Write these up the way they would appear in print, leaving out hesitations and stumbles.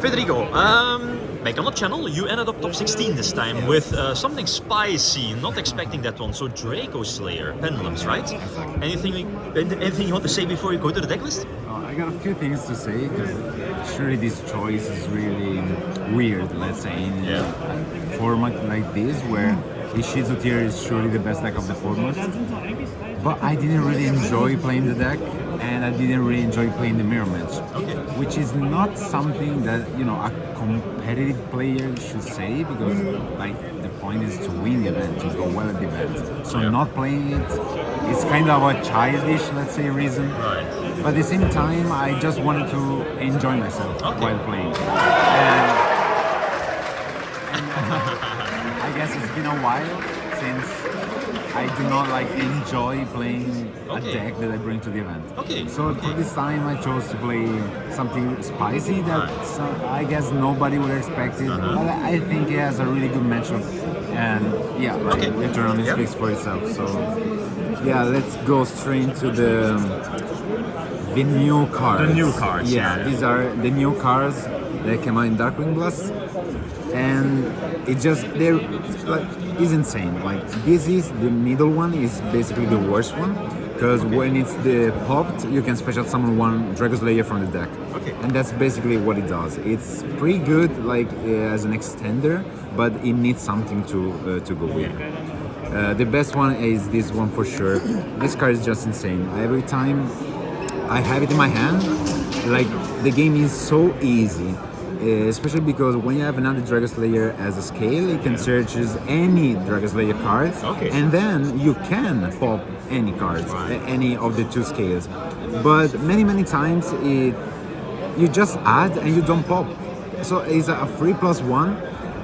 Federico, back on the channel, you ended up top 16 this time with something spicy, not expecting that one. So DRACOSLAYER, Pendulums, right? Anything you want to say before you go to the deck list? I got a few things to say, because surely this choice is really weird, let's say, in a format like this, where Ishizu tier is surely the best deck of the format. But I didn't really enjoy playing the deck, and I didn't really enjoy playing the mirror match, which is not something that, you know, a competitive player should say, because like the point is to win the event, to go well at the event. So not playing it is kind of a childish, let's say, reason. Right. But at the same time, I just wanted to enjoy myself while playing. I guess it's been a while since I do not like enjoy playing a deck that I bring to the event. So for this time, I chose to play something spicy that I guess nobody would expect it. But I think it has a really good matchup, and yeah, the tournament speaks for itself. So yeah, let's go straight into the new cards. The new cards. These are the new cards that came out in Darkwing Blast, and they're like, is insane. Like, this is the middle one, is basically the worst one, because when it's the popped, you can special summon one DRACOSLAYER from the deck, and that's basically what it does. It's pretty good, like as an extender, but it needs something to go with. The best one is this one for sure. This card is just insane. Every time I have it in my hand, like, the game is so easy. Especially because when you have another DRACOSLAYER as a scale, you can search any DRACOSLAYER cards, and then you can pop any cards, any of the two scales. But many times you just add and you don't pop. So it's a 3+1,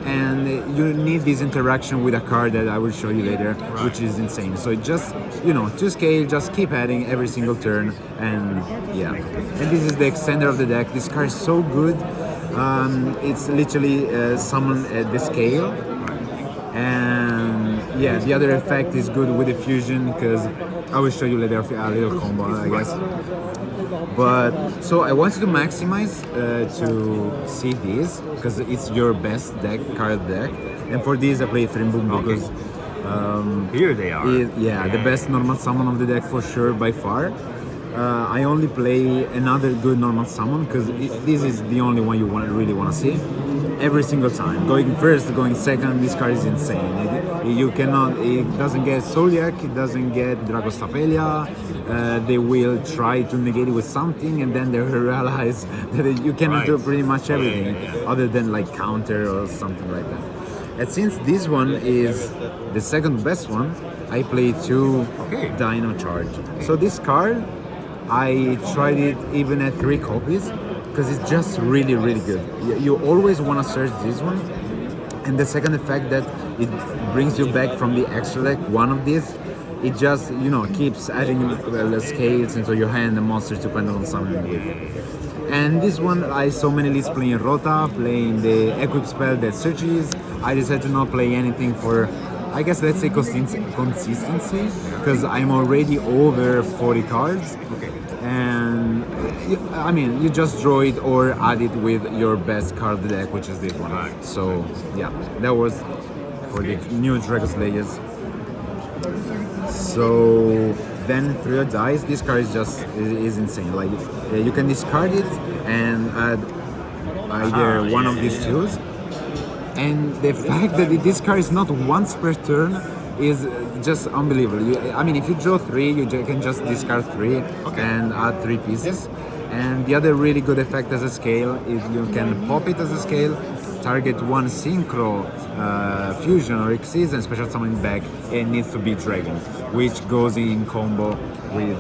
and you need this interaction with a card that I will show you later, which is insane. So just, you know, to scale, just keep adding every single turn, and yeah. And this is the extender of the deck. This card is so good. It's literally summon at the scale, and yeah, the other effect is good with the fusion, because I will show you later a little combo, I guess. But so I wanted to maximize to see this, because it's your best card deck, and for this I play Boom because here they are. The best normal summon of the deck for sure, by far. I only play another good normal summon, because this is the only one you really want to see every single time. Going first, going second, this card is insane. It doesn't get Soliak, it doesn't get Dragostapelia. They will try to negate it with something, and then they realize that you cannot do pretty much everything other than like counter or something like that. And since this one is the second best one, I play 2 Dino Charge. So this card, I tried it even at 3 copies, because it's just really good. You always want to search this one, and the second effect that it brings you back from the extra deck, one of these, it just, you know, keeps adding scales into your hand and monsters to pendulum summon with. And this one, I saw many lists playing Rota, playing the equip spell that searches. I decided to not play anything for, I guess, let's say consistency, because I'm already over 40 cards. And I mean, you just draw it or add it with your best card deck, which is this one. So yeah, that was for the new DRACOSLAYERs. So then 3 dice. This card is insane. Like, you can discard it and add either one of these tools. And the fact that this card is not once per turn is just unbelievable. I mean, if you draw 3, you can just discard 3 and add 3 pieces. And the other really good effect as a scale is you can pop it as a scale, target one Synchro, Fusion or Xyz, and special summon back. It needs to be Dragon, which goes in combo with,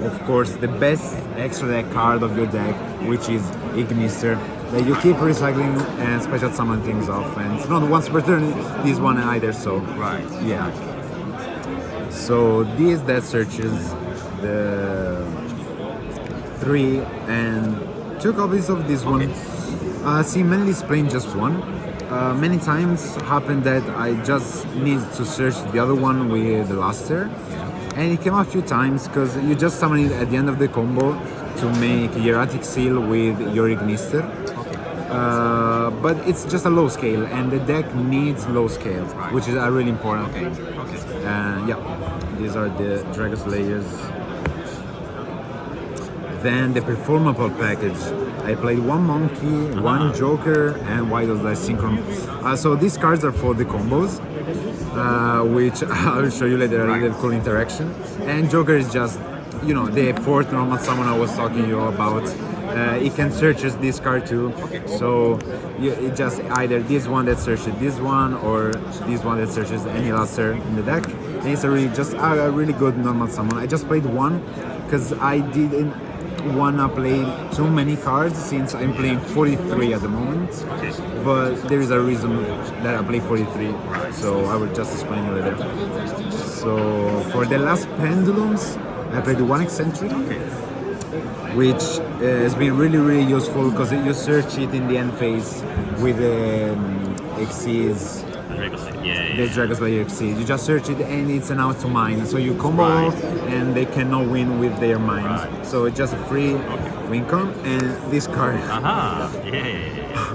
of course, the best extra deck card of your deck, which is Ignister. That you keep recycling and special summon things off, and it's not once per turn, this one either. So yeah. So this that searches the 3 and 2 copies of this one. See many lists playing just one. Many times happen that I just need to search the other one with the Luster, and it came a few times because you just summon it at the end of the combo, to make Hieratic Seal with your Ignister. But it's just a low scale, and the deck needs low scales, which is a really important thing. Yeah, these are the DRACOSLAYERs. Then the performable package. I played one Monkey, one Joker, and YCS Synchron. So these cards are for the combos, which I'll show you later, a little cool interaction. And Joker is just, you know, the fourth normal summon I was talking to you about. It can search this card too, so it just either this one that searches this one or this one that searches any luster in the deck. And it's a really good normal summon. I just played one because I didn't wanna play too many cards since I'm playing 43 at the moment. But there is a reason that I play 43, so I will just explain it later. So for the last Pendulums, I played one Eccentric, which has been really useful because you search it in the end phase with the Xyz, the DRACOSLAYER Xyz. You just search it and it's an out to mine, so you combo off and they cannot win with their mines. So it's just a free win con. And this card,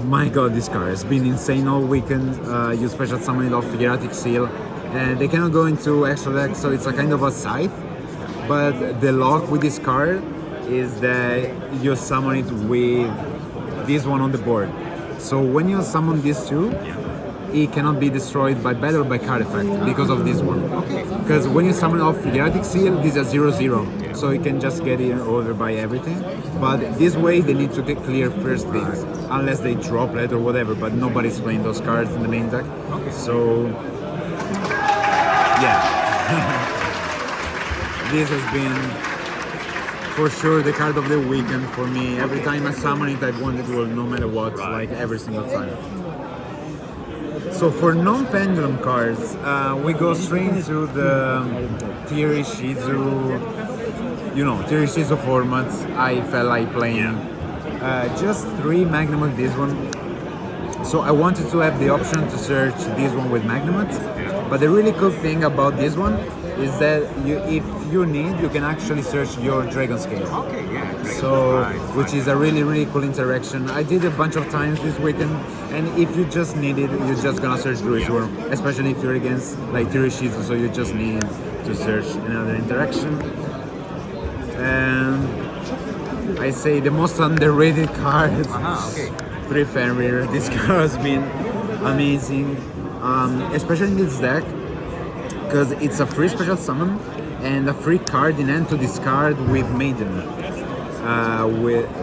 my god, this card has been insane all weekend. You special summon it off Hieratic Seal, and they cannot go into extra deck, so it's a kind of a scythe. But the lock with this card is that you summon it with this one on the board. So when you summon these two, it cannot be destroyed by battle or by card effect because of this one. Because when you summon off Hieratic Seal, this is a 0/0, so you can just get it over by everything. But this way they need to get clear first things, unless they drop it or whatever, but nobody's playing those cards in the main deck. So yeah. This has been for sure the card of the weekend for me. Every time I summon it, I've wanted to, no matter what, like every single time. So for non-pendulum cards, we go straight into the Theory Shizu, you know, Theory Shizu formats. I felt like playing just 3 Magnum of this one. So I wanted to have the option to search this one with Magnumot. But the really cool thing about this one is that if you need, you can actually search your Dragon Scale. So, which is a really cool interaction. I did a bunch of times this weekend, and if you just need it, you're just gonna search Druid's Worm, especially if you're against like Theory Shizu, so you just need to search another interaction. And I say the most underrated card, 3 Fenrir. This card has been amazing, especially in this deck, because it's a free special summon and a free card in hand to discard with Maiden,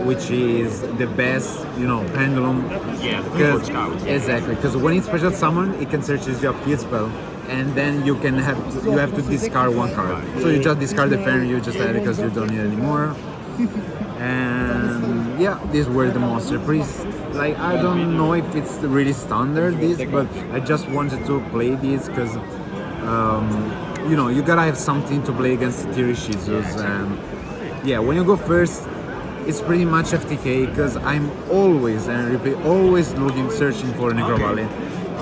which is the best, you know, pendulum. Yeah, the keyboard scout. Exactly, because when it's special summon, it can search as your field spell, and then you have to discard 1 card. So you just discard the Fenrir, you just add it because you don't need it anymore. And yeah, these were the monster priests. Like, I don't know if it's really standard this, but I just wanted to play this because you know, you gotta have something to play against the Theory Shizus. And yeah, when you go first, it's pretty much FTK because I'm always, and I repeat, always searching for Necro Valley.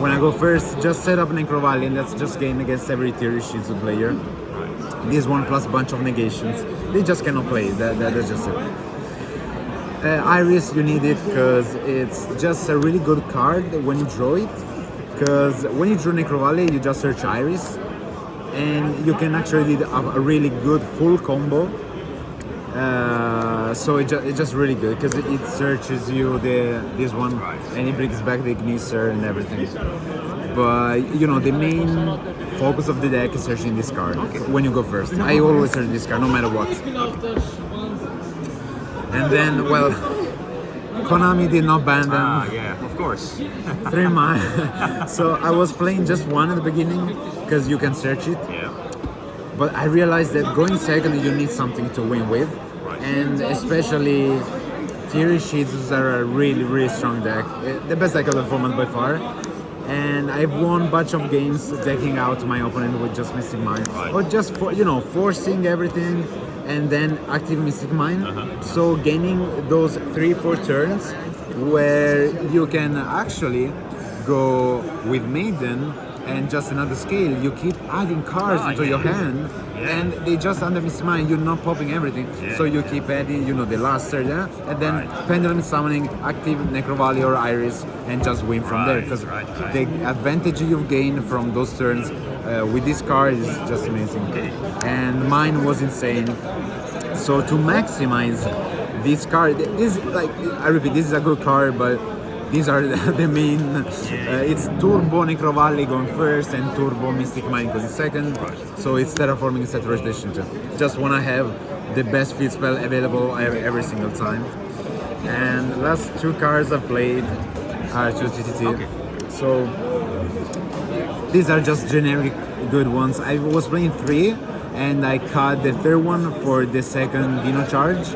When I go first, just set up Necro Valley, and that's just game against every Theory Shizu player. This one plus a bunch of negations. They just cannot play, that's just it. Iris, you need it because it's just a really good card when you draw it. Because when you draw Necro Valley, you just search Iris, and you can actually do a really good full combo. So it's just really good because it searches you this one, and it brings back the Ignister and everything. But you know, the main focus of the deck is searching this card when you go first. I always search this card no matter what. And then, well, Konami did not ban them. Yeah, of course. 3 mana. So I was playing just 1 at the beginning because you can search it. Yeah. But I realized that going second, you need something to win with. And especially Theory Shizus are a really strong deck. The best deck of the format by far. And I've won a bunch of games decking out my opponent with just Mystic Mine. Or just, forcing everything and then active Mystic Mine. So gaining those 3-4 turns where you can actually go with Maiden and just another scale, you keep adding cards into your hand, and they just under mismine, you're not popping everything, so you keep adding, the luster, and then pendulum summoning, active Necrovalley or Iris, and just win from there, because the advantage you've gained from those turns with this card is just amazing. And mine was insane. So to maximize this card, this, like I repeat, this is a good card, but these are the main. It's Turbo Necrovalley going first and Turbo Mystic Mine goes second. So it's Terraforming and Saturation too. Just want to have the best field spell available every single time. And last two cards I've played are two TTT. So these are just generic good ones. I was playing 3 and I cut the third one for the second Dino charge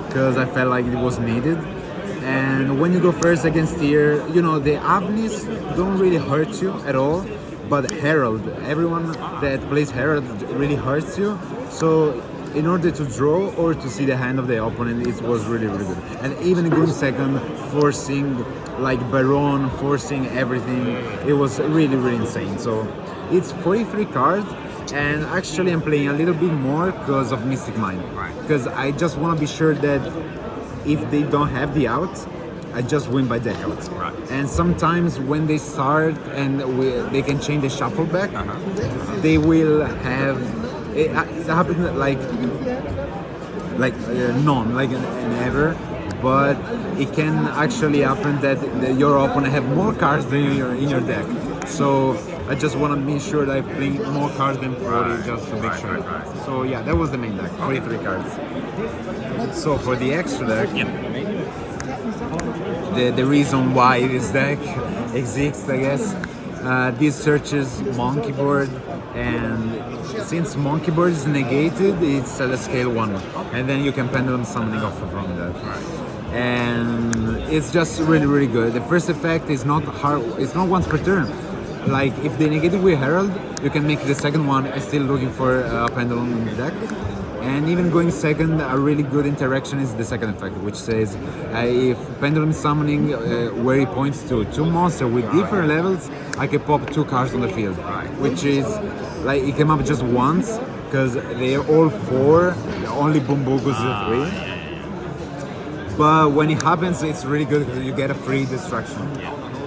because I felt like it was needed. And when you go first against tier, the Avnis don't really hurt you at all, but Herald, everyone that plays Herald really hurts you. So in order to draw or to see the hand of the opponent, it was really, really good. And even going second, forcing like Baron, forcing everything, it was really, really insane. So it's 43 cards, and actually I'm playing a little bit more because of Mystic Mine. Because I just want to be sure that if they don't have the out, I just win by deck out. And sometimes when they start and they can change the shuffle back, they will have it happened like none, like never. But it can actually happen that your opponent have more cards than in your deck. So I just want to make sure that I play more cards than 40 just to make sure. So yeah, that was the main deck, 43 cards. So for the extra deck, the reason why this deck exists, I guess, this searches Monkey Board, and since Monkey Board is negated, it's at a scale 1, and then you can pendulum summoning off from that. And it's just really, really good. The first effect is not hard, it's not once per turn. Like if they negate it with Herald, you can make the second one still looking for a pendulum in the deck. And even going second, a really good interaction is the second effect, which says if pendulum summoning where it points to 2 monsters with different levels, I can pop 2 cards on the field, which is like it came up just once because they're all 4, only Bumbo goes to 3. But when it happens, it's really good because you get a free distraction.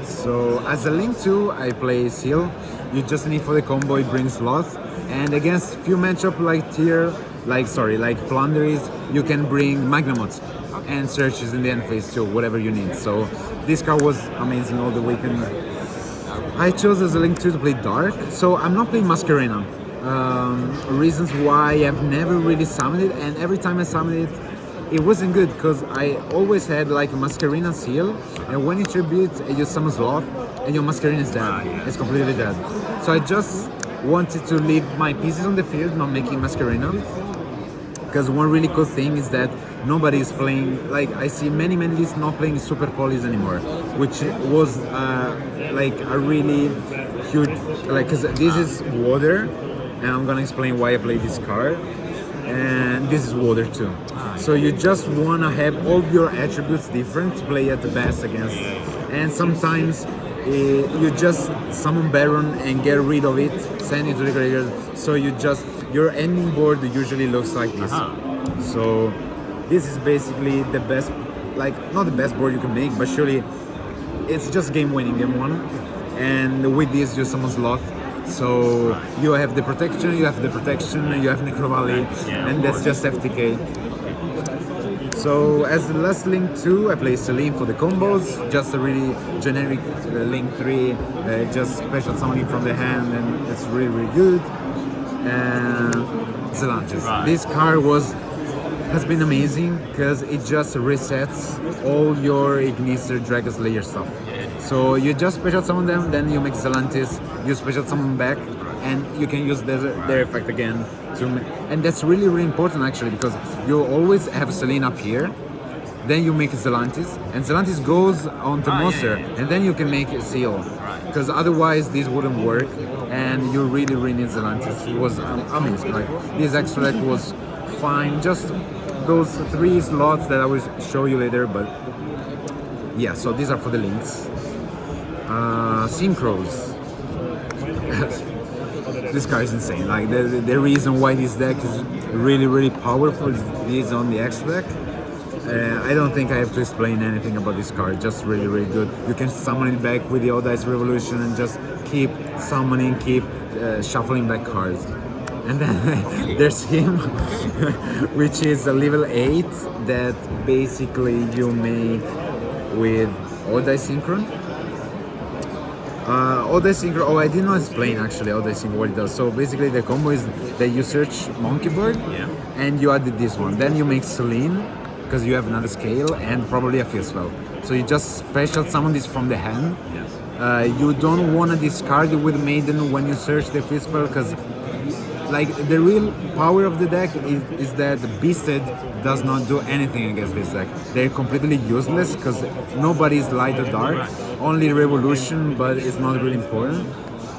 So as a link to, I play Seal. You just need for the combo, it brings Sloth. And against few matchup like tier, like Flanders, you can bring Magnamots and searches in the end phase too, whatever you need. So this card was amazing all the weekend. I chose as a link to play Dark. So I'm not playing Masquerena. Reasons why I've never really summoned it, and every time I summoned it, it wasn't good because I always had like Masquerena Seal, and when you tribute, you summon Sloth, and your Masquerena is dead. It's completely dead. So I just wanted to leave my pieces on the field, not making Masquerena. Because one really cool thing is that nobody is playing, like I see many lists not playing Super Polys anymore, which was like a really huge, like, because this is water, and I'm gonna explain why I play this card. And this is water too. So you just want to have all your attributes different to play at the best against. And sometimes you just summon Baron and get rid of it, send it to the graveyard. So your ending board usually looks like this. So this is basically the best, like not the best board you can make, but surely it's just game winning, game 1. And with this you summon Sloth. So you have the protection, you have Necrovalley, and that's just FTK. So as the last link 2, I play Celine for the combos, just a really generic link 3, just special summoning from the hand, and it's really, really good. And Zelantis. This card has been amazing because it just resets all your Ignister DRACOSLAYER stuff. So you just special summon them, then you make Zelantis, you special summon back, and you can use their effect again. And that's really, really important actually, because you always have Selene up here, then you make Zelantis, and Zelantis goes onto monster, and then you can make a Seal. Because otherwise this wouldn't work, and you really, really need Zelantis. It was amazing. Like this extra deck was fine, just those 3 slots that I will show you later, but yeah, so these are for the links. Synchros. This card is insane. Like the reason why this deck is really powerful is on the X deck. I don't think I have to explain anything about this card. Just really good. You can summon it back with the Old Ice Revolution and just keep summoning, keep shuffling back cards. And then there's him, which is a level 8 that basically you make with Old Ice Synchron. Old Ice Synchro, I did not explain actually Old Ice Synchro what it does. So basically the combo is that you search Monkey Bird and you added this one. Then you make Celine, because you have another scale and probably a field spell. So you just special summon this from the hand. You don't want to discard it with Maiden when you search the field spell, because like the real power of the deck is that Beasted does not do anything against this deck. They're completely useless because nobody is light or dark, only Revolution, but it's not really important.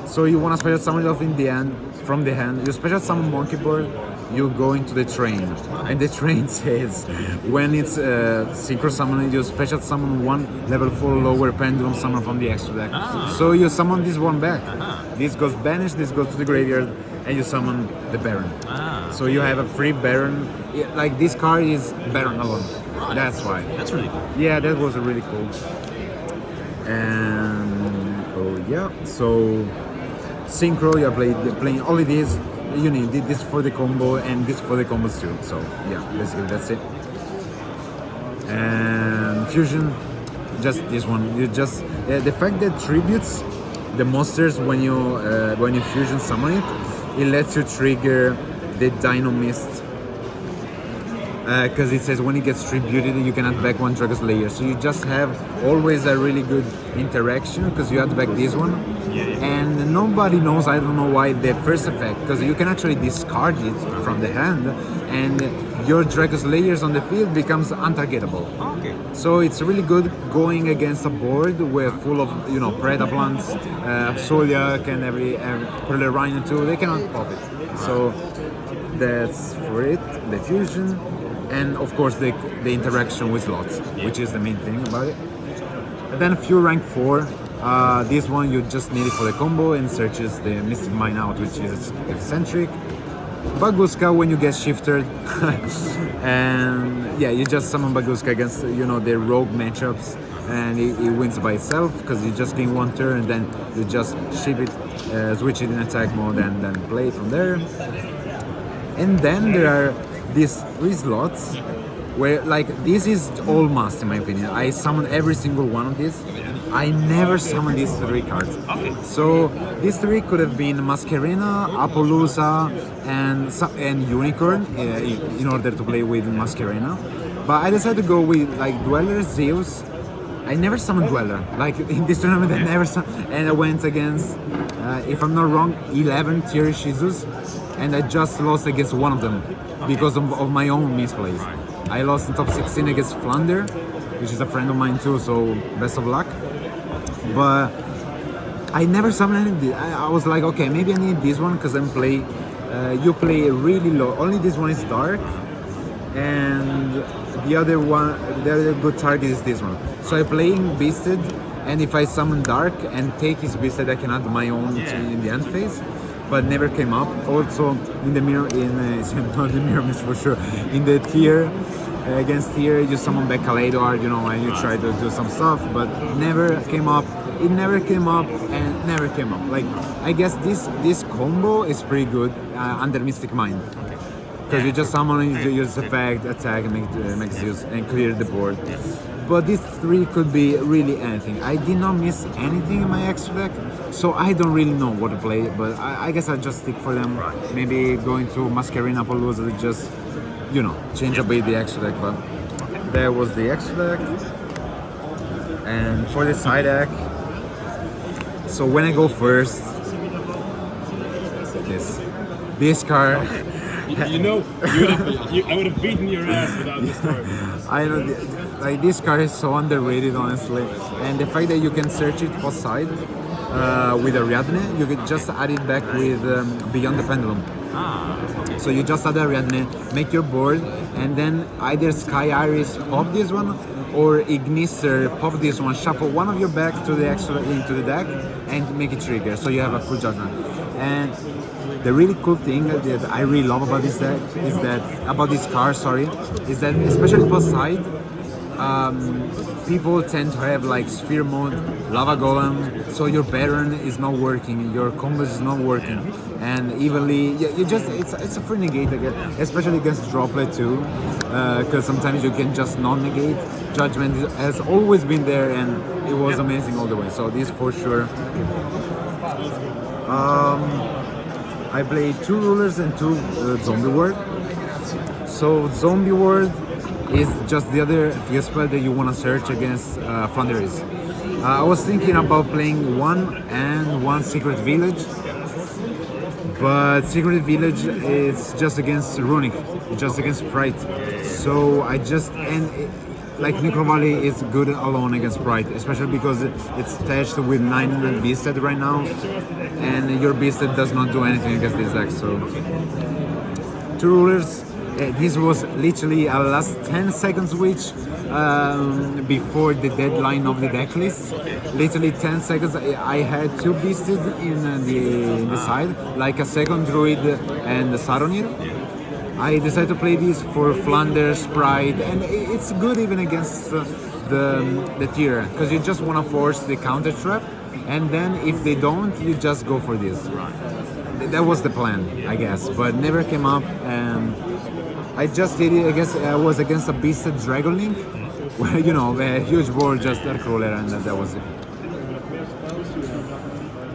So you want to special summon it off in the end, from the hand. You special summon Monkey Bird, you go into the train, and the train says when it's synchro summoning, you special summon one level 4 lower pendulum summon from the extra deck. So you summon this one back. This goes banished, this goes to the graveyard, and you summon the Baron. So you have a free Baron. Like this card is Baron alone. That's why. That's really cool. Yeah, that was really cool. And so synchro, you're playing only this. You need this for the combo and this for the combos too. So yeah, basically that's it. And fusion, just this one. You just the fact that tributes the monsters when you fusion summon it, it lets you trigger the Dino Mist. Because it says when it gets tributed, you can add back one DRACOSLAYER. So you just have always a really good interaction because you add back this one. And nobody knows, I don't know why, the first effect, because you can actually discard it from the hand and your DRACOSLAYERs on the field becomes untargetable. So it's really good going against a board where full of Predaplants, Zodiac and every Pearl Rhino too, they cannot pop it. So that's for it, the fusion. And of course the interaction with slots, which is the main thing about it. And then Fuel rank 4, this one you just need it for the combo and searches the Mystic Mine out, which is eccentric. Baguska when you get shifted, and yeah, you just summon Baguska against the rogue matchups, and it wins by itself because you just gain one turn and then you just ship it, switch it in attack mode and then play from there. And then there are these 3 slots where this is all must in my opinion. I summon every single one of these. I never summon these 3 cards. So these 3 could have been Masquerena, Apollousa, and Unicorn in order to play with Masquerena. But I decided to go with Dweller, Zeus. I never summoned Dweller. In this tournament, I never summoned, and I went against, if I'm not wrong, 11 Tirishizus, and I just lost against one of them because of my own misplays. I lost in top 16 against Flounder, which is a friend of mine too, so best of luck. But I never summoned any. I was like, okay, maybe I need this one because you play really low. Only this one is dark, and the other good target is this one. So I'm playing Beasted, and if I summon Dark and take his Beasted, I can add my own in the end phase. But never came up. Also in the mirror, not the mirror match for sure. In the tier against tier, you summon back Kaleido, and you try to do some stuff, but never came up. It never came up and never came up. I guess this combo is pretty good under Mystic Mind. Because you just summon, you use effect, attack, make Zeus, and clear the board. But these 3 could be really anything. I did not miss anything in my extra deck, so I don't really know what to play. But I guess I'll just stick for them. Maybe going to Masquerena Apollousa to just, change a bit the extra deck. But there was the extra deck. And for the side deck, so when I go first, this card. I would have beaten your ass without this card. I know, this card is so underrated, honestly. And the fact that you can search it post side with Ariadne, you can just add it back with Beyond the Pendulum. Okay. So you just add Ariadne, make your board, and then either Sky Iris pop this one, or Ignister pop this one, shuffle one of your backs to the extra into the deck, and make it trigger. So you have a full judgment. And the really cool thing that I really love about this deck is that this card, is that especially post side, people tend to have like Sphere mode, Lava Golem, so your Baron is not working, your combos is not working, and evenly, you just it's a free negate again, especially against Droplet too, because sometimes you can just non-negate. Judgment has always been there, and it was amazing all the way. So this for sure. I played 2 rulers and 2 zombie ward. So zombie ward is just the other field spell that you want to search against Thunderies. I was thinking about playing 1 and 1 Secret Village, but Secret Village is just against Runic, just against Pride. So I just like Necro Valley is good alone against Pride, especially because it's attached with 9 Beasted right now, and your Beasted does not do anything against this deck. So 2 rulers. This was literally a last 10 seconds switch before the deadline of the deck list. Literally 10 seconds. I had 2 Beasted in the side, like a second Druid and the Saronir. I decided to play this for Flanders, Pride, and it's good even against the tier, because you just want to force the counter trap, and then if they don't, you just go for this. That was the plan, I guess, but never came up, and I just did it. I guess I was against a Beasted Dragon Link, where a huge board, just Dark Roller, and that was it.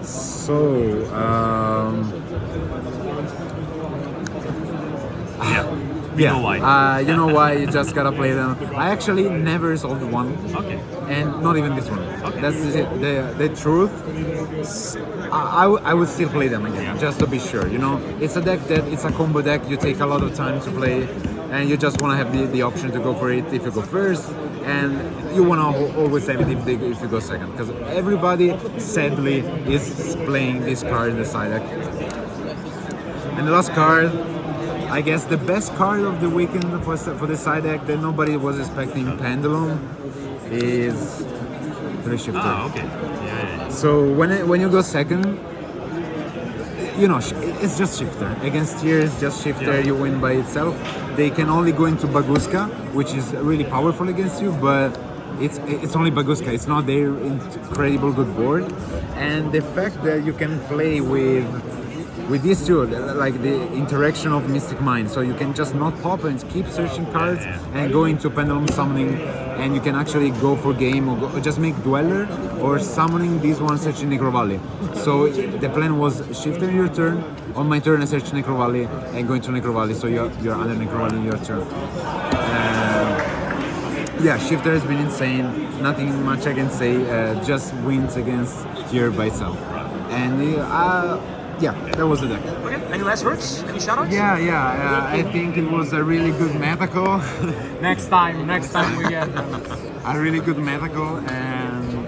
So. You know why? You know why you just gotta play them. I actually never resolved one. Okay. And not even this one. Okay. That's the truth. I would still play them again, just to be sure. It's a deck it's a combo deck. You take a lot of time to play, and you just want to have the option to go for it if you go first, and you want to always have it if you go second, because everybody sadly is playing this card in the side deck. And the last card, I guess the best card of the weekend for the side deck that nobody was expecting, Pendulum, is 3 Shifter. Okay. Yeah. So when you go second, it's just Shifter. Against tier, it's just Shifter. Yeah. You win by itself. They can only go into Baguska, which is really powerful against you, but it's only Baguska. It's not their incredible good board. And the fact that you can play with these two, like the interaction of Mystic Mind, so you can just not pop and keep searching cards and go into Pendulum summoning, and you can actually go for game or just make Dweller or summoning this one, searching Necro Valley. So the plan was Shifter your turn, on my turn I search Necro Valley and go into Necro Valley, so you're under Necro Valley in your turn. Yeah, Shifter has been insane, nothing much I can say, just wins against tier by itself. And yeah, that was the deck. Okay. Any last words? Any shoutouts? Yeah. I think it was a really good meta call. Next time we get them. A really good meta call, and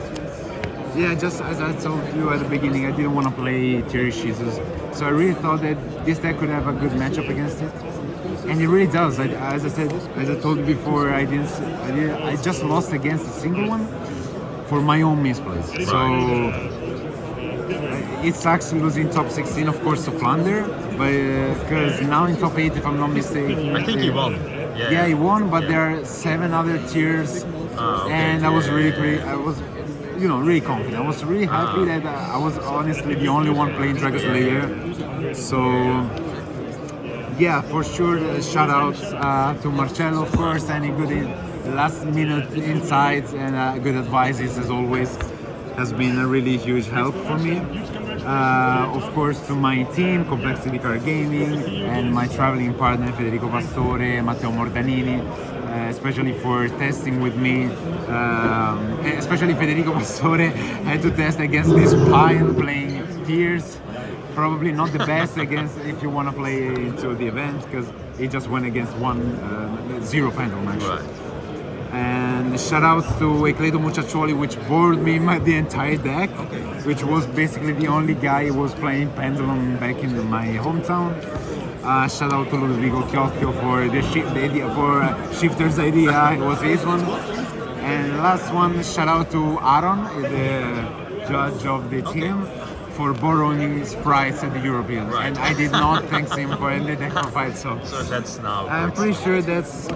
yeah, just as I told you at the beginning, I didn't want to play Thierry Jesus, so I really thought that this deck could have a good matchup against it, and it really does. As I told you before, I just lost against a single one for my own misplays. So. It sucks losing top 16, of course, to Flander, but because now in top 8, if I'm not mistaken. I think he won. Yeah, he won, but there are 7 other tiers, and I was really really confident. I was really happy that I was honestly the only one playing DRACOSLAYER. So yeah, for sure, shout outs to Marcello, of course, any good last minute insights and good advices as always. Has been a really huge help for me. Of course, to my team, Complexity Card Gaming, and my traveling partner Federico Pastore, Matteo Mordanini, especially for testing with me. Especially Federico Pastore had to test against this pile playing tiers. Probably not the best against if you want to play into the event, because he just went against 0 Pendulum actually. Right. And shout outs to Ecleto Muchacholi, which bored me the entire deck, which was basically the only guy who was playing Pendulum back in my hometown. Shout out to Ludovico Chiocchio for the idea, for Shifter's idea. It was his one. And last one, shout out to Aaron, the judge of the team, for borrowing sprites at the Europeans. Right. And I did not thank him for any deck for fight, so that's now. I'm pretty sure that's,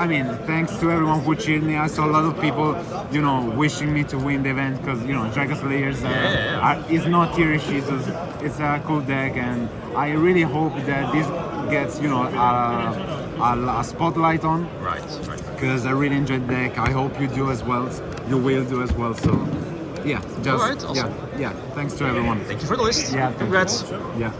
I mean, thanks to everyone who cheered me. I saw a lot of people, wishing me to win the event because, DRACOSLAYER is not Tirish, it's a cool deck, and I really hope that this gets, a spotlight on. Right. Because I really enjoyed the deck. I hope you do as well. You will do as well. So, yeah, just Alright, awesome. yeah. Thanks to everyone. Thank you for the list. Yeah, thank you. Congrats. Yeah.